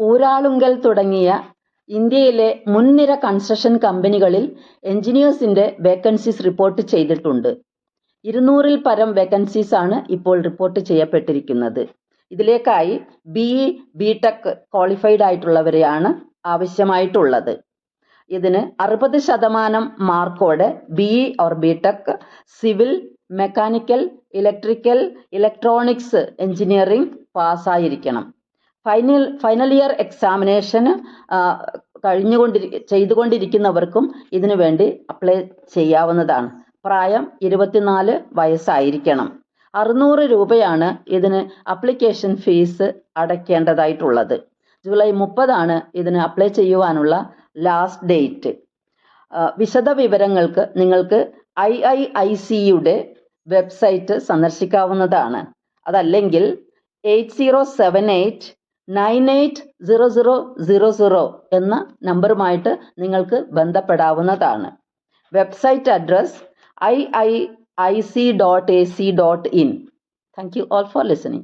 ഊരാളുങ്കൽ തുടങ്ങിയ ഇന്ത്യയിലെ മുൻനിര കൺസ്ട്രക്ഷൻ കമ്പനികളിൽ എഞ്ചിനീയേഴ്സിൻ്റെ വേക്കൻസീസ് റിപ്പോർട്ട് ചെയ്തിട്ടുണ്ട്. 200-ൽ പരം വേക്കൻസീസ് ആണ് ഇപ്പോൾ റിപ്പോർട്ട് ചെയ്യപ്പെട്ടിരിക്കുന്നത്. ഇതിലേക്കായി BE BTech ക്വാളിഫൈഡ് ആയിട്ടുള്ളവരെയാണ് ആവശ്യമായിട്ടുള്ളത്. ഇതിന് 60% മാർക്കോടെ BE or BTech, civil, mechanical, electrical, electronics engineering പാസ്സായിരിക്കണം. ഫൈനൽ ഇയർ എക്സാമിനേഷൻ ചെയ്തുകൊണ്ടിരിക്കുന്നവർക്കും ഇതിനു വേണ്ടി അപ്ലൈ ചെയ്യാവുന്നതാണ്. പ്രായം 24 വയസ്സായിരിക്കണം. 600 രൂപയാണ് ഇതിന് അപ്ലിക്കേഷൻ ഫീസ് അടയ്ക്കേണ്ടതായിട്ടുള്ളത്. ജൂലൈ 30 ഇതിന് അപ്ലൈ ചെയ്യുവാനുള്ള ലാസ്റ്റ് ഡേറ്റ്. വിശദ വിവരങ്ങൾക്ക് നിങ്ങൾക്ക് IIICയുടെ വെബ്സൈറ്റ് സന്ദർശിക്കാവുന്നതാണ്. അതല്ലെങ്കിൽ 8078980000 എന്ന നമ്പറുമായിട്ട് നിങ്ങൾക്ക് ബന്ധപ്പെടാവുന്നതാണ്. Website address iiic.ac.in. Thank you all for listening.